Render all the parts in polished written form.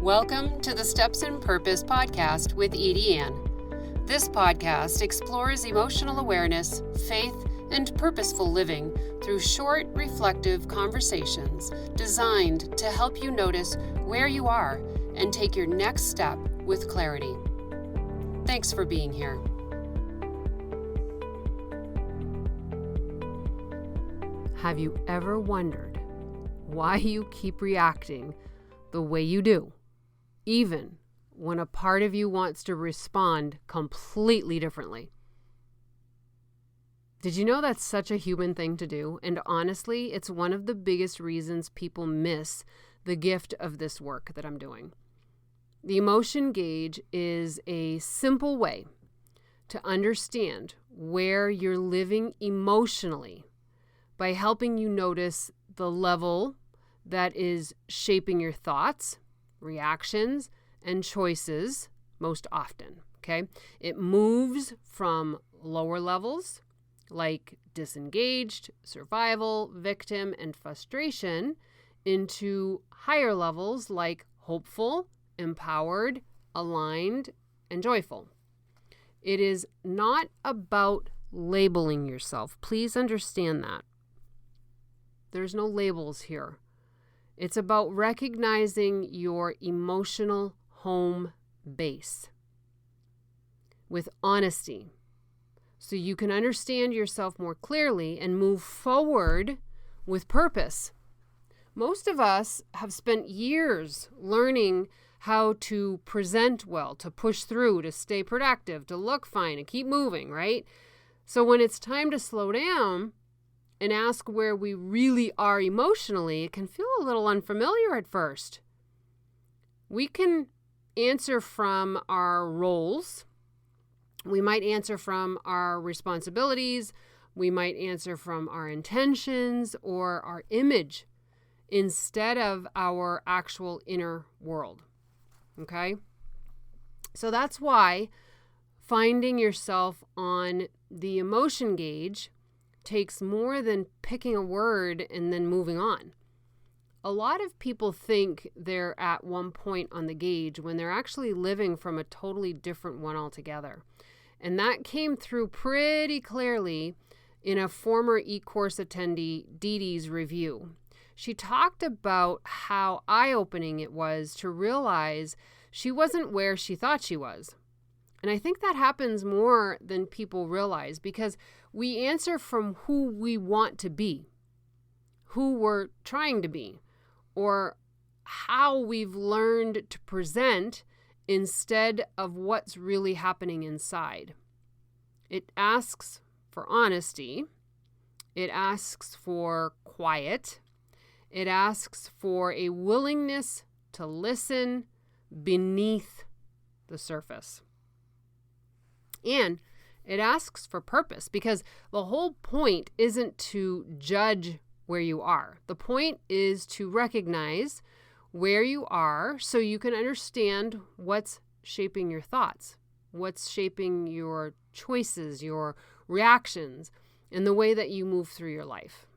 Welcome to the Steps in Purpose podcast with EdieAnne. This podcast explores emotional awareness, faith, and purposeful living through short, reflective conversations designed to help you notice where you are and take your next step with clarity. Thanks for being here. Have you ever wondered why you keep reacting the way you do, even when a part of you wants to respond completely differently? Did you know that's such a human thing to do? And honestly, it's one of the biggest reasons people miss the gift of this work that I'm doing. The emotion gauge is a simple way to understand where you're living emotionally by helping you notice the level that is shaping your thoughts, reactions, and choices most often, okay? It moves from lower levels like disengaged, survival, victim, and frustration into higher levels like hopeful, empowered, aligned, and joyful. It is not about labeling yourself. Please understand that. There's no labels here. It's about recognizing your emotional home base with honesty so you can understand yourself more clearly and move forward with purpose. Most of us have spent years learning how to present well, to push through, to stay productive, to look fine, and keep moving, right? So when it's time to slow down and ask where we really are emotionally, it can feel a little unfamiliar at first. We can answer from our roles. We might answer from our responsibilities. We might answer from our intentions or our image instead of our actual inner world. Okay? So that's why finding yourself on the emotion gauge takes more than picking a word and then moving on. A lot of people think they're at one point on the gauge when they're actually living from a totally different one altogether. And that came through pretty clearly in a former e-course attendee, Dee Dee's review. She talked about how eye-opening it was to realize she wasn't where she thought she was. And I think that happens more than people realize because we answer from who we want to be, who we're trying to be, or how we've learned to present instead of what's really happening inside. It asks for honesty. It asks for quiet. It asks for a willingness to listen beneath the surface. And it asks for purpose because the whole point isn't to judge where you are. The point is to recognize where you are so you can understand what's shaping your thoughts, what's shaping your choices, your reactions, and the way that you move through your life.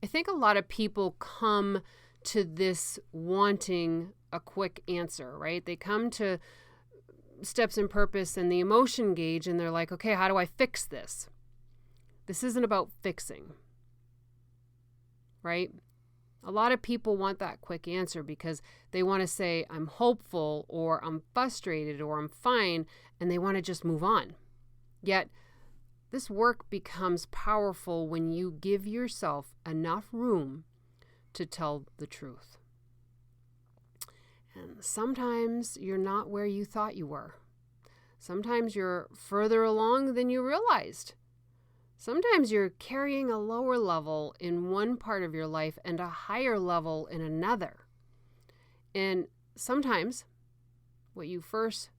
I think a lot of people come to this wanting a quick answer, right? They come to Steps in Purpose and the emotion gauge and they're like, okay, how do I fix this? This isn't about fixing, right? A lot of people want that quick answer because they want to say, I'm hopeful or I'm frustrated or I'm fine, and they want to just move on. Yet, this work becomes powerful when you give yourself enough room to tell the truth. And sometimes you're not where you thought you were. Sometimes you're further along than you realized. Sometimes you're carrying a lower level in one part of your life and a higher level in another. And sometimes what you first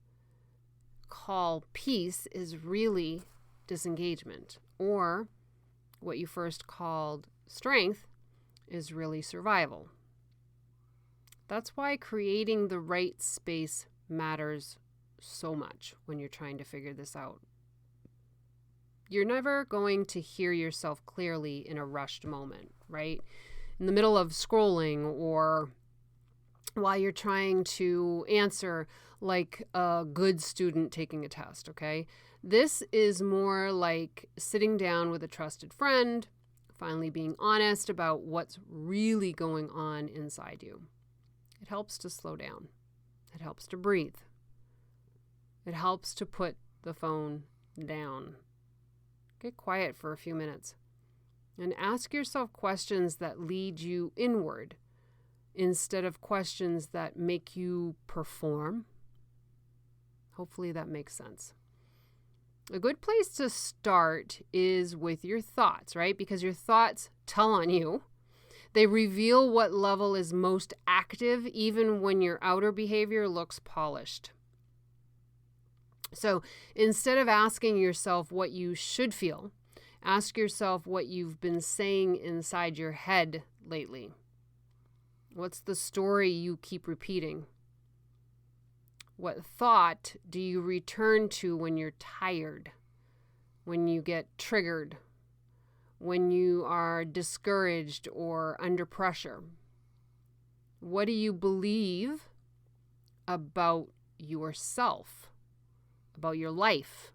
call peace is really disengagement, or what you first called strength is really survival. That's why creating the right space matters so much when you're trying to figure this out. You're never going to hear yourself clearly in a rushed moment, right? In the middle of scrolling or while you're trying to answer like a good student taking a test, okay? This is more like sitting down with a trusted friend, finally being honest about what's really going on inside you. It helps to slow down. It helps to breathe. It helps to put the phone down. Get quiet for a few minutes and ask yourself questions that lead you inward instead of questions that make you perform. Hopefully that makes sense. A good place to start is with your thoughts, right? Because your thoughts tell on you. They reveal what level is most active, even when your outer behavior looks polished. So instead of asking yourself what you should feel, ask yourself what you've been saying inside your head lately. What's the story you keep repeating? What thought do you return to when you're tired, when you get triggered, when you are discouraged or under pressure? What do you believe about yourself, about your life,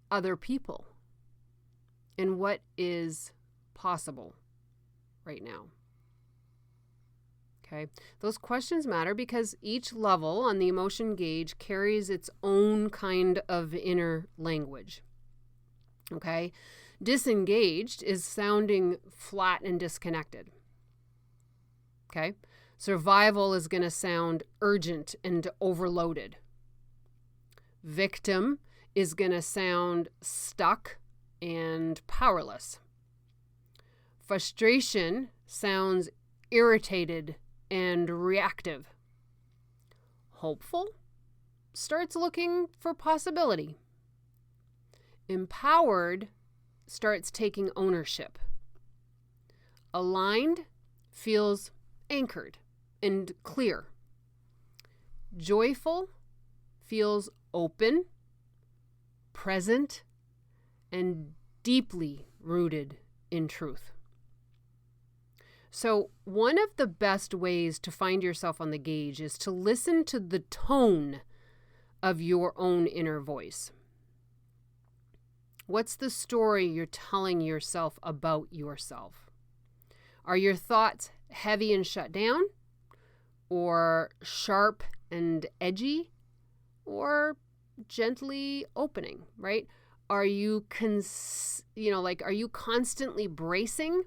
other people, and what is possible right now? Okay, those questions matter because each level on the emotion gauge carries its own kind of inner language. Okay, disengaged is sounding flat and disconnected. Okay, survival is going to sound urgent and overloaded. Victim is going to sound stuck and powerless. Frustration sounds irritated and reactive. Hopeful starts looking for possibility. Empowered starts taking ownership. Aligned feels anchored and clear. Joyful feels open, present, and deeply rooted in truth. So one of the best ways to find yourself on the gauge is to listen to the tone of your own inner voice. What's the story you're telling yourself about yourself? Are your thoughts heavy and shut down, or sharp and edgy, or gently opening, right? Are you are you constantly bracing?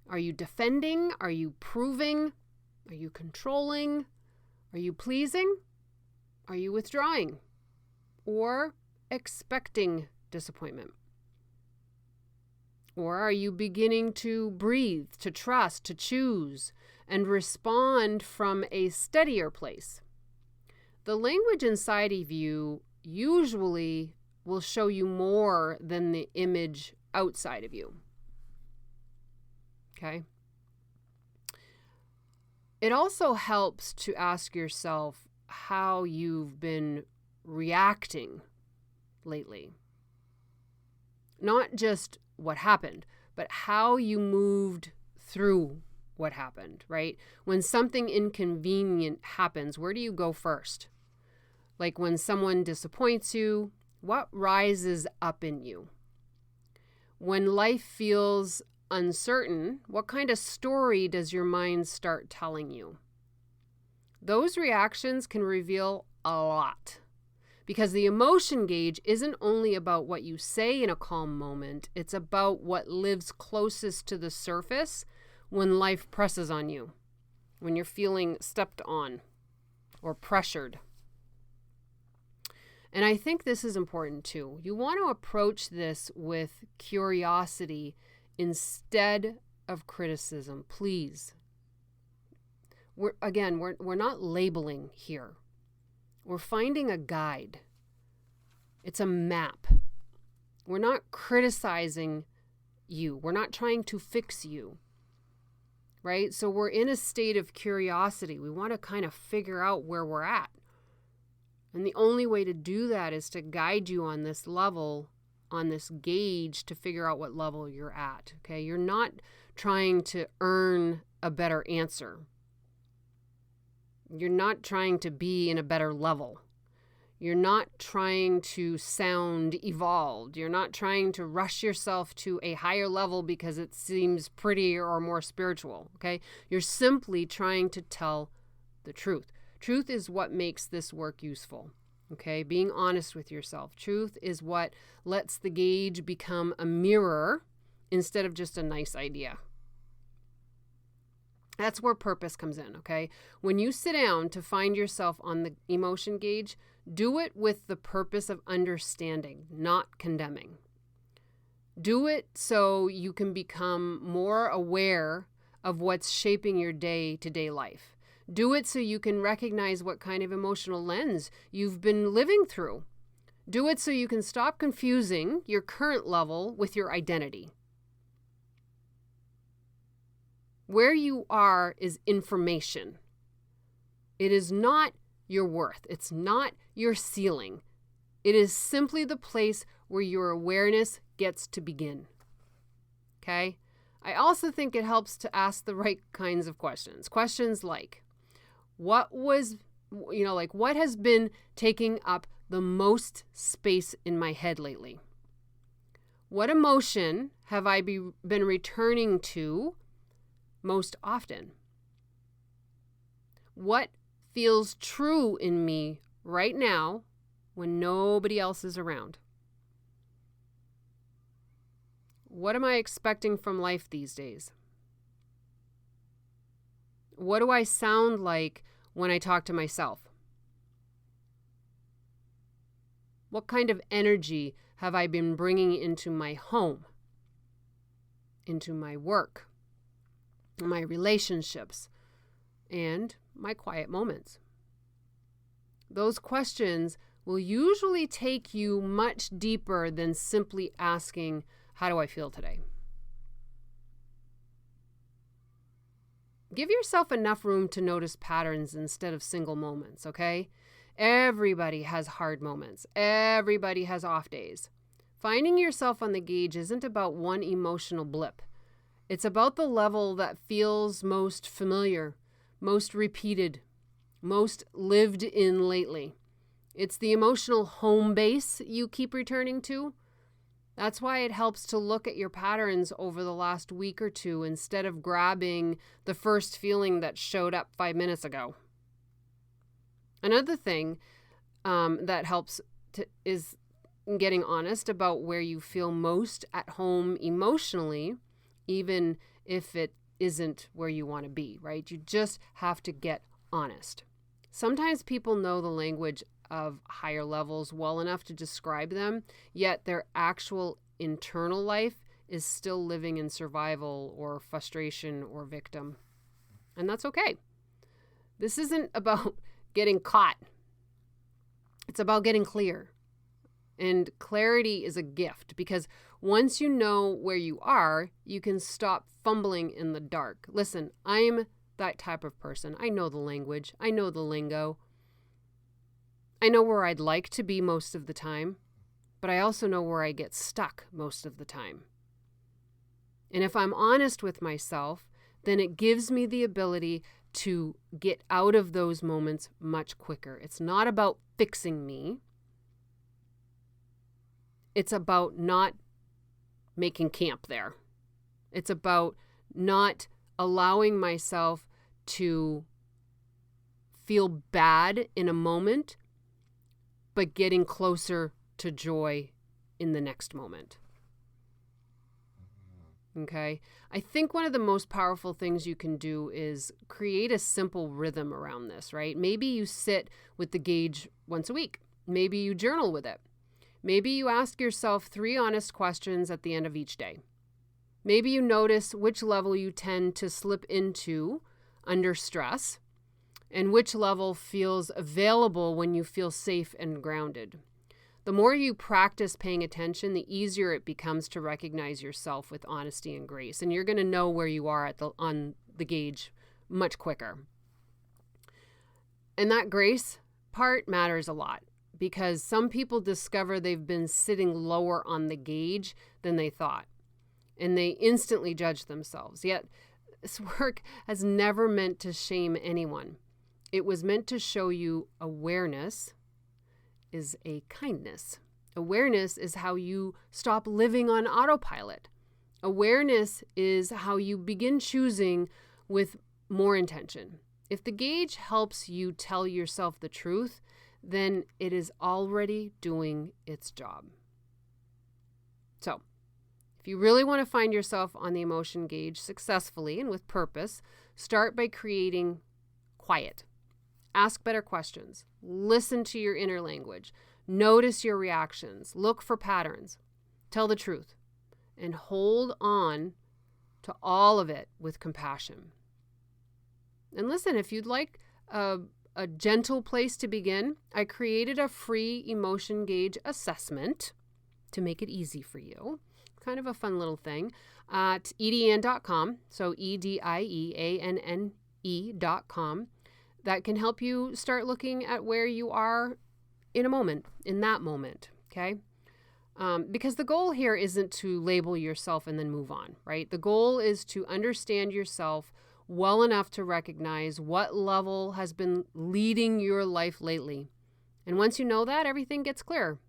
Are you defending? Are you proving? Are you controlling? Are you pleasing? Are you withdrawing? Or expecting disappointment? Or are you beginning to breathe, to trust, to choose, and respond from a steadier place? The language inside of you usually will show you more than the image outside of you. Okay? It also helps to ask yourself how you've been reacting lately. Not just what happened, but how you moved through what happened, right? When something inconvenient happens, where do you go first? Like when someone disappoints you, what rises up in you? When life feels uncertain, what kind of story does your mind start telling you? Those reactions can reveal a lot, because the emotion gauge isn't only about what you say in a calm moment, it's about what lives closest to the surface when life presses on you, when you're feeling stepped on or pressured. And I think this is important too. You want to approach this with curiosity instead of criticism, please. We're not labeling here. We're finding a guide. It's a map. We're not criticizing you. We're not trying to fix you, right? So we're in a state of curiosity. We want to kind of figure out where we're at. And the only way to do that is to guide you on this level, on this gauge, to figure out what level you're at, okay? You're not trying to earn a better answer. You're not trying to be in a better level. You're not trying to sound evolved. You're not trying to rush yourself to a higher level because it seems prettier or more spiritual, okay? You're simply trying to tell the truth. Truth is what makes this work useful, okay? Being honest with yourself. Truth is what lets the gauge become a mirror instead of just a nice idea. That's where purpose comes in, okay? When you sit down to find yourself on the emotion gauge, do it with the purpose of understanding, not condemning. Do it so you can become more aware of what's shaping your day-to-day life. Do it so you can recognize what kind of emotional lens you've been living through. Do it so you can stop confusing your current level with your identity. Where you are is information. It is not your worth. It's not your ceiling. It is simply the place where your awareness gets to begin. Okay? I also think it helps to ask the right kinds of questions. Questions like, what has been taking up the most space in my head lately? What emotion have I been returning to most often? What feels true in me right now when nobody else is around? What am I expecting from life these days? What do I sound like when I talk to myself? What kind of energy have I been bringing into my home, into my work, my relationships, and my quiet moments? Those questions will usually take you much deeper than simply asking, how do I feel today? Give yourself enough room to notice patterns instead of single moments, okay? Everybody has hard moments. Everybody has off days. Finding yourself on the gauge isn't about one emotional blip. It's about the level that feels most familiar, most repeated, most lived in lately. It's the emotional home base you keep returning to. That's why it helps to look at your patterns over the last week or two instead of grabbing the first feeling that showed up 5 minutes ago. Another thing that helps is getting honest about where you feel most at home emotionally, even if it isn't where you want to be, right? You just have to get honest. Sometimes people know the language of higher levels well enough to describe them, yet their actual internal life is still living in survival or frustration or victim. And that's okay. This isn't about getting caught. It's about getting clear. And clarity is a gift because once you know where you are, you can stop fumbling in the dark. Listen, I'm that type of person. I know the language. I know the lingo. I know where I'd like to be most of the time, but I also know where I get stuck most of the time. And if I'm honest with myself, then it gives me the ability to get out of those moments much quicker. It's not about fixing me. It's about not making camp there. It's about not allowing myself to feel bad in a moment, but getting closer to joy in the next moment. Okay? I think one of the most powerful things you can do is create a simple rhythm around this, right? Maybe you sit with the gauge once a week. Maybe you journal with it. Maybe you ask yourself 3 honest questions at the end of each day. Maybe you notice which level you tend to slip into under stress and which level feels available when you feel safe and grounded. The more you practice paying attention, the easier it becomes to recognize yourself with honesty and grace. And you're going to know where you are on the gauge much quicker. And that grace part matters a lot because some people discover they've been sitting lower on the gauge than they thought. And they instantly judge themselves. Yet this work has never meant to shame anyone. It was meant to show you awareness is a kindness. Awareness is how you stop living on autopilot. Awareness is how you begin choosing with more intention. If the gauge helps you tell yourself the truth, then it is already doing its job. So, if you really want to find yourself on the emotion gauge successfully and with purpose, start by creating quiet. Ask better questions. Listen to your inner language. Notice your reactions. Look for patterns. Tell the truth. And hold on to all of it with compassion. And listen, if you'd like a gentle place to begin, I created a free emotion gauge assessment to make it easy for you. Kind of a fun little thing at EdieAnne.com. So EdieAnne.com. That can help you start looking at where you are in that moment, okay? Because the goal here isn't to label yourself and then move on, right? The goal is to understand yourself well enough to recognize what level has been leading your life lately. And once you know that, everything gets clear.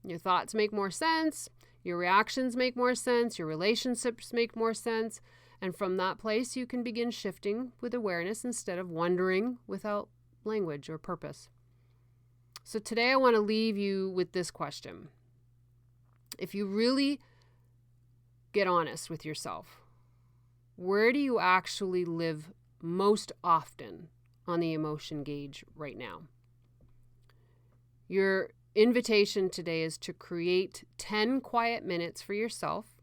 Your thoughts make more sense, your reactions make more sense, your relationships make more sense. And from that place, you can begin shifting with awareness instead of wondering without language or purpose. So today I want to leave you with this question. If you really get honest with yourself, where do you actually live most often on the emotion gauge right now? Your invitation today is to create 10 quiet minutes for yourself.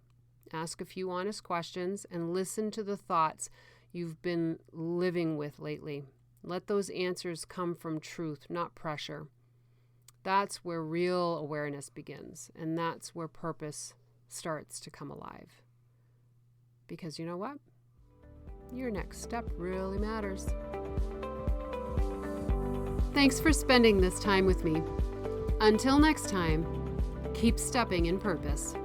Ask a few honest questions and listen to the thoughts you've been living with lately. Let those answers come from truth, not pressure. That's where real awareness begins, and that's where purpose starts to come alive. Because you know what? Your next step really matters. Thanks for spending this time with me. Until next time, keep stepping in purpose.